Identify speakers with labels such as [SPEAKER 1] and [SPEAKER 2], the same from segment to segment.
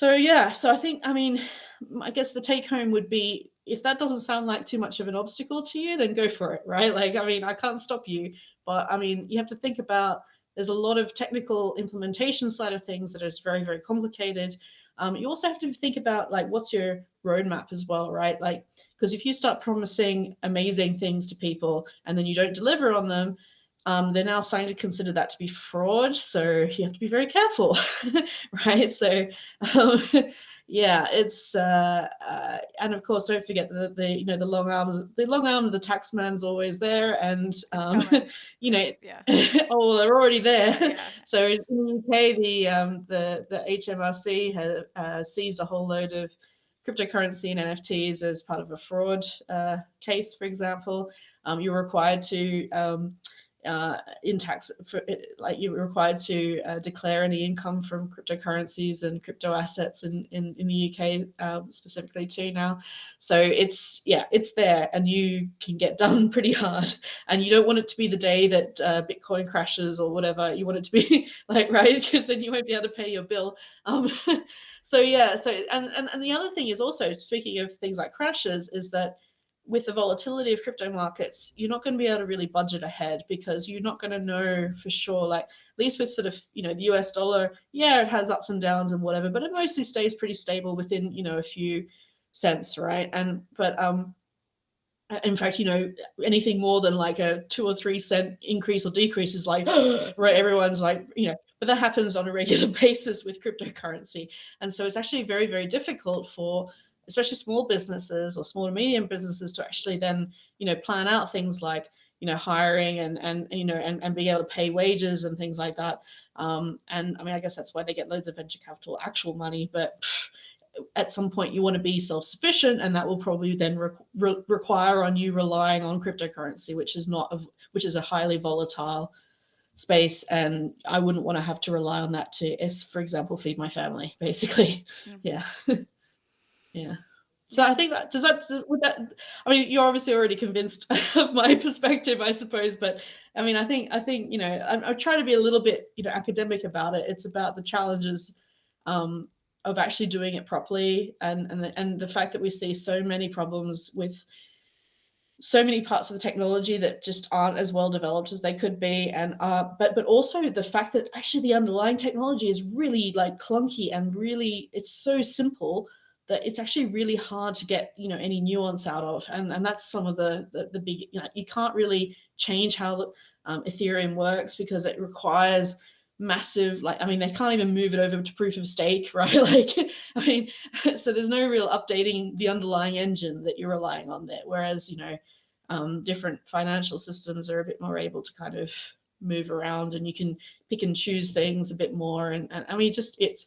[SPEAKER 1] So yeah, so I think, I mean, I guess the take home would be, if that doesn't sound like too much of an obstacle to you, then go for it, right? Like, I mean, I can't stop you, but I mean, you have to think about, there's a lot of technical implementation side of things that is very, very complicated. You also have to think about, like, what's your roadmap as well, right? Like, because if you start promising amazing things to people and then you don't deliver on them, they're now starting to consider that to be fraud. So you have to be very careful, right? So um, yeah, it's and of course, don't forget the the long arm of the tax man's always there, and
[SPEAKER 2] It's coming.
[SPEAKER 1] you know.
[SPEAKER 2] It's yeah.
[SPEAKER 1] Oh, well, they're already there.
[SPEAKER 2] Yeah.
[SPEAKER 1] So in
[SPEAKER 2] It's
[SPEAKER 1] the UK, the HMRC has seized a whole load of cryptocurrency and NFTs as part of a fraud case, for example. You're required to in tax for like you're required to declare any income from cryptocurrencies and crypto assets in the UK specifically too now. So it's, yeah, it's there, and you can get done pretty hard. And you don't want it to be the day that Bitcoin crashes or whatever. You want it to be like, right, because then you won't be able to pay your bill. Um, so yeah, so and the other thing is also, speaking of things like crashes, is that with the volatility of crypto markets, you're not going to be able to really budget ahead, because you're not going to know for sure. Like, at least with sort of, the US dollar, yeah, it has ups and downs and whatever, but it mostly stays pretty stable within, a few cents, right? And but in fact, anything more than like a 2 or 3 cent increase or decrease is like, right, everyone's like, but that happens on a regular basis with cryptocurrency. And so it's actually very, very difficult for especially small businesses or small and medium businesses to actually then, plan out things like, hiring and being able to pay wages and things like that. And I mean, I guess that's why they get loads of venture capital, actual money, but at some point you want to be self-sufficient, and that will probably then require on you relying on cryptocurrency, which is a highly volatile space, and I wouldn't want to have to rely on that to, for example, feed my family, basically.
[SPEAKER 2] yeah.
[SPEAKER 1] Yeah. Yeah. So
[SPEAKER 2] Yeah.
[SPEAKER 1] I think that would that, I mean, you're obviously already convinced of my perspective, I suppose, but I mean, I think I try to be a little bit academic about it. It's about the challenges um, of actually doing it properly, and the fact that we see so many problems with so many parts of the technology that just aren't as well developed as they could be, and but also the fact that actually the underlying technology is really like clunky, and really it's so simple that it's actually really hard to get any nuance out of, and that's some of the big, you can't really change how the Ethereum works, because it requires massive, like, I mean, they can't even move it over to proof of stake, right? Like, I mean, so there's no real updating the underlying engine that you're relying on there, whereas different financial systems are a bit more able to kind of move around, and you can pick and choose things a bit more, and I mean, just it's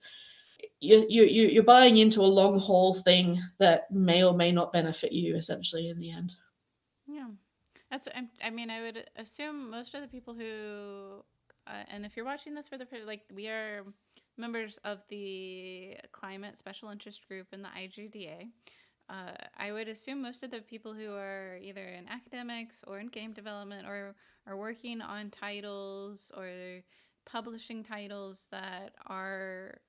[SPEAKER 1] you're buying into a long haul thing that may or may not benefit you, essentially, in the end.
[SPEAKER 2] Yeah. I mean, I would assume most of the people who, and if you're watching this for the first, like, we are members of the Climate Special Interest Group in the IGDA. I would assume most of the people who are either in academics or in game development or are working on titles or publishing titles that are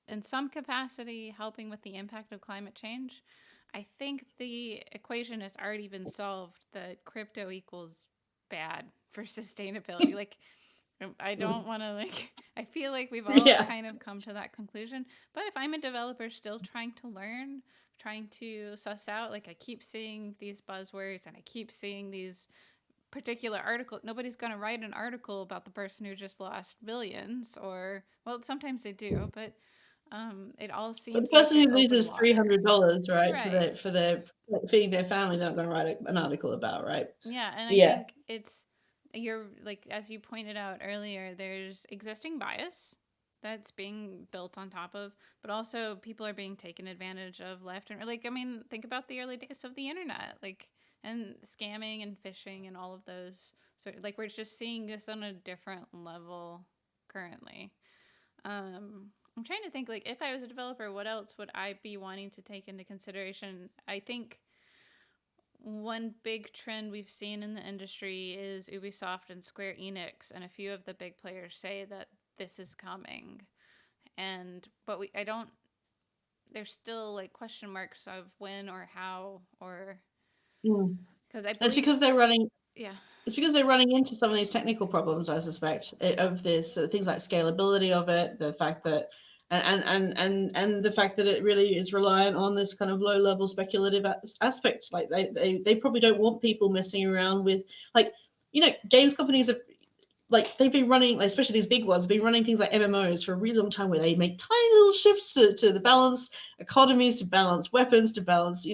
[SPEAKER 2] in some capacity helping with the impact of climate change. I think the equation has already been solved that crypto equals bad for sustainability. Like, I don't want to, like, I feel like we've all
[SPEAKER 1] Yeah.
[SPEAKER 2] kind of come to that conclusion. But if I'm a developer still trying to learn, trying to suss out, like, I keep seeing these buzzwords and I keep seeing these particular article. Nobody's going to write an article about the person who just lost billions, or, well, sometimes they do, but it all
[SPEAKER 1] But the
[SPEAKER 2] seems like
[SPEAKER 1] person
[SPEAKER 2] an
[SPEAKER 1] who
[SPEAKER 2] open
[SPEAKER 1] loses three
[SPEAKER 2] water.
[SPEAKER 1] hundred dollars, right, for
[SPEAKER 2] Right.
[SPEAKER 1] their feeding their family, they're not going to write an article about, right?
[SPEAKER 2] Yeah, and I
[SPEAKER 1] Yeah.
[SPEAKER 2] think you're like, as you pointed out earlier, there's existing bias that's being built on top of, but also people are being taken advantage of left and, like, I mean, think about the early days of the internet, like, and scamming and phishing and all of those. So, like, we're just seeing this on a different level currently. I'm trying to think, like, if I was a developer, what else would I be wanting to take into consideration? I think one big trend we've seen in the industry is Ubisoft and Square Enix, and a few of the big players say that this is coming. And but I don't. there's still like question marks of when or how, or
[SPEAKER 1] Mm.
[SPEAKER 2] because I
[SPEAKER 1] It's
[SPEAKER 2] believe,
[SPEAKER 1] because they're running.
[SPEAKER 2] yeah,
[SPEAKER 1] It's because they're running into some of these technical problems, I suspect, of this. So things like scalability of it, the fact that, and the fact that it really is reliant on this kind of low level speculative aspect. Like they probably don't want people messing around with, like, games companies have, like, they've been running, like, especially these big ones, been running things like MMOs for a really long time, where they make tiny little shifts to the balance economies, to balance weapons, to balance,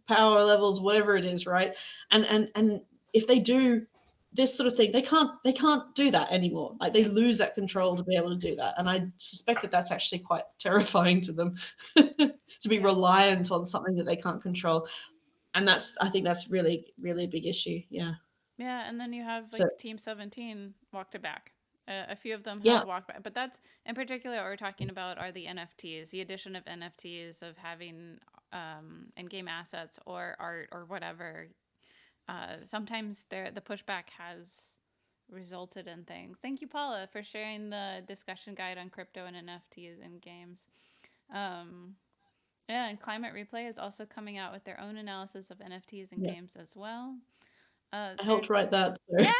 [SPEAKER 1] power levels, whatever it is, right? And if they do this sort of thing, they can't do that anymore. Like, they
[SPEAKER 2] yeah,
[SPEAKER 1] lose that control to be able to do that, and I suspect that that's actually quite terrifying to them, to be
[SPEAKER 2] yeah.
[SPEAKER 1] reliant on something that they can't control. And I think that's really, really a big issue. Yeah.
[SPEAKER 2] Yeah, and then you have
[SPEAKER 1] So
[SPEAKER 2] like Team 17 walked it back. A few of them have
[SPEAKER 1] yeah.
[SPEAKER 2] walked back, but that's in particular what we're talking about are the NFTs, the addition of NFTs, of having in-game assets or art or whatever. Sometimes the pushback has resulted in things. Thank you, Paula, for sharing the discussion guide on crypto and NFTs in games. Um, yeah, and Climate Replay is also coming out with their own analysis of NFTs in
[SPEAKER 1] Yeah.
[SPEAKER 2] games as well.
[SPEAKER 1] I
[SPEAKER 2] There,
[SPEAKER 1] helped write that, so
[SPEAKER 2] yeah.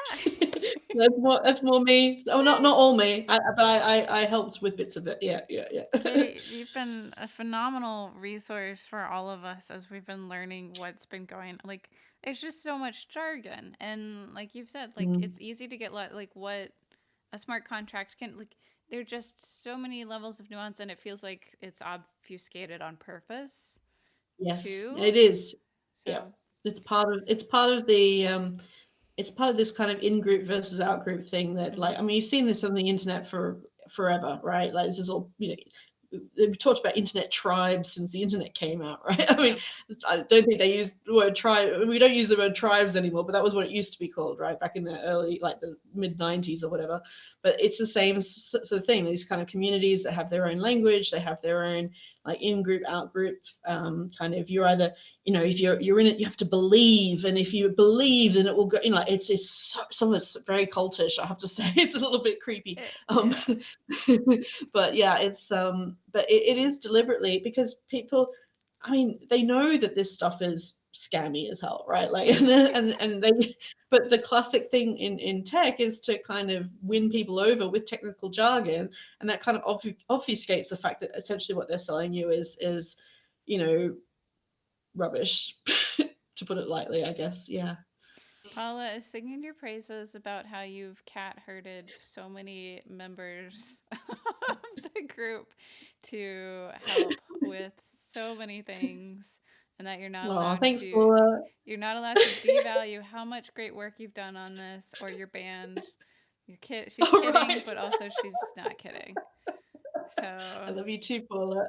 [SPEAKER 1] that's more me. Oh, not all me, but I helped with bits of it. Yeah, yeah, yeah.
[SPEAKER 2] Katie, you've been a phenomenal resource for all of us as we've been learning what's been going. Like, it's just so much jargon, and like you've said, like
[SPEAKER 1] Mm,
[SPEAKER 2] it's easy to get like what a smart contract can like. There are just so many levels of nuance, and it feels like it's obfuscated on purpose
[SPEAKER 1] yes,
[SPEAKER 2] too.
[SPEAKER 1] it is. Yeah,
[SPEAKER 2] So,
[SPEAKER 1] it's part of this kind of in-group versus out-group thing that,
[SPEAKER 2] mm-hmm.
[SPEAKER 1] like, I mean, you've seen this on the internet for forever, right? Like, this is all, we've talked about internet tribes since the internet came out, right? I
[SPEAKER 2] Yeah,
[SPEAKER 1] mean, I don't think they use the word tribe. We don't use the word tribes anymore, but that was what it used to be called, right? Back in the early, like the mid 90s or whatever. But it's the same sort of thing. These kind of communities that have their own language, they have their own, like, in-group, out-group, kind of, you're either, if you're in it, you have to believe, and if you believe, then it will go. Some of it's very cultish, I have to say. It's a little bit creepy.
[SPEAKER 2] yeah.
[SPEAKER 1] But yeah, but it is deliberately, because people, I mean, they know that this stuff is scammy as hell, right? Like, and they, but the classic thing in tech is to kind of win people over with technical jargon, and that kind of obfuscates the fact that essentially what they're selling you is you know rubbish, to put it lightly, I guess. Yeah.
[SPEAKER 2] Paula is singing your praises about how you've cat herded so many members of the group to help with so many things, and that
[SPEAKER 1] Oh, thanks, Paula.
[SPEAKER 2] you're not allowed to devalue how much great work you've done on this or your band. She's
[SPEAKER 1] All
[SPEAKER 2] kidding,
[SPEAKER 1] right.
[SPEAKER 2] but also she's not kidding.
[SPEAKER 1] I
[SPEAKER 2] So
[SPEAKER 1] love you too, Paula.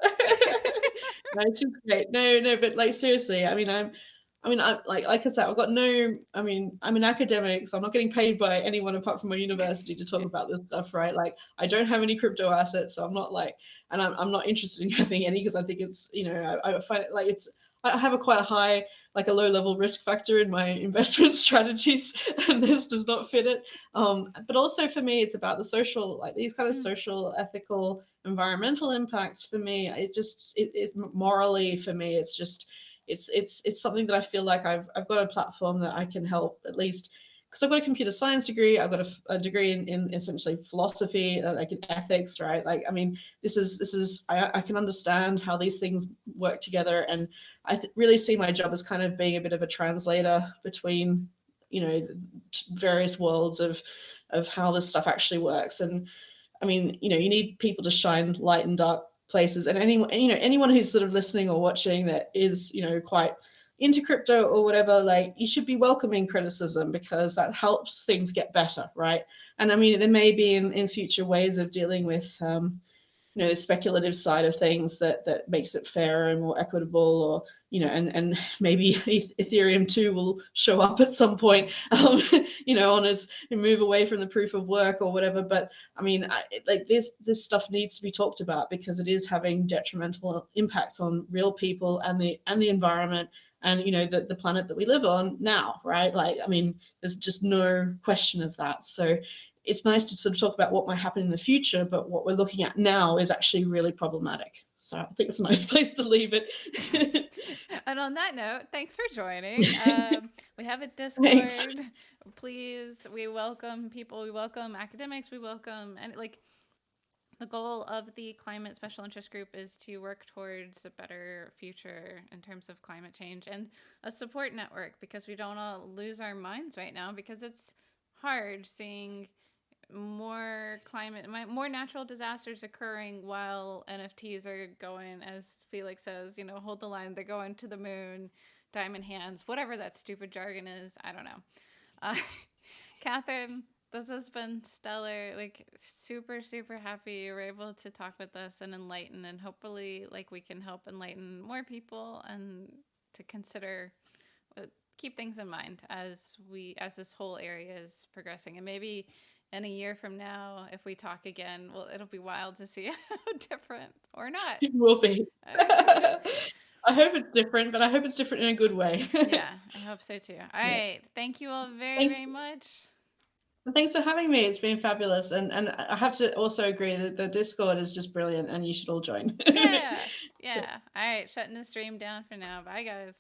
[SPEAKER 1] No, it's just great. No, no, but, like, seriously, I like I said, I've got no. I mean, I'm an academic, so I'm not getting paid by anyone apart from my university to talk about this stuff, right? Like, I don't have any crypto assets, so I'm not like, and I'm not interested in having any, because I think it's, I find it like I have quite a high, like, a low level risk factor in my investment strategies, and this does not fit it. But also for me, it's about the social, like, these kind of
[SPEAKER 2] mm,
[SPEAKER 1] social, ethical, environmental impacts. For me, it's morally, for me, it's just, it's something that I feel like I've got a platform that I can help, at least, because I've got a computer science degree, I've got a degree in essentially philosophy, like in ethics, right? Like, I mean, I can understand how these things work together, and really see my job as kind of being a bit of a translator between, various worlds of how this stuff actually works. And I mean, you need people to shine light in dark places. And anyone who's sort of listening or watching that is, quite into crypto or whatever, like, you should be welcoming criticism, because that helps things get better, right? And I mean, there may be in future ways of dealing with, the speculative side of things that makes it fairer and more equitable, or, and maybe Ethereum 2 will show up at some point, on its move away from the proof of work or whatever. But I mean, like, this stuff needs to be talked about, because it is having detrimental impacts on real people and the environment, and, the planet that we live on now, right? Like, I mean, there's just no question of that. So it's nice to sort of talk about what might happen in the future, but what we're looking at now is actually really problematic. So I think it's a nice place to leave it.
[SPEAKER 2] And on that note, thanks for joining. We have a
[SPEAKER 1] Thanks.
[SPEAKER 2] Discord. Please, we welcome people. We welcome academics. We welcome, and like, the goal of the climate special interest group is to work towards a better future in terms of climate change and a support network, because we don't all lose our minds right now, because it's hard seeing more natural disasters occurring while NFTs are going, as Felix says, hold the line, they're going to the moon, diamond hands, whatever that stupid jargon is. I don't know. Uh, Catherine, this has been stellar. Like, super, super happy you were able to talk with us and enlighten, and hopefully, like, we can help enlighten more people and to consider, keep things in mind as this whole area is progressing. And maybe in a year from now, if we talk again, well, it'll be wild to see how different or not.
[SPEAKER 1] It will be. I hope it's different, but I hope it's different in a good way.
[SPEAKER 2] Yeah, I hope so too. All
[SPEAKER 1] Yeah.
[SPEAKER 2] right. Thank you all very,
[SPEAKER 1] Thanks.
[SPEAKER 2] very much.
[SPEAKER 1] Thanks for having me. It's been fabulous. And I have to also agree that the Discord is just brilliant and you should all join.
[SPEAKER 2] Yeah. Yeah. All right. Shutting the stream down for now. Bye, guys.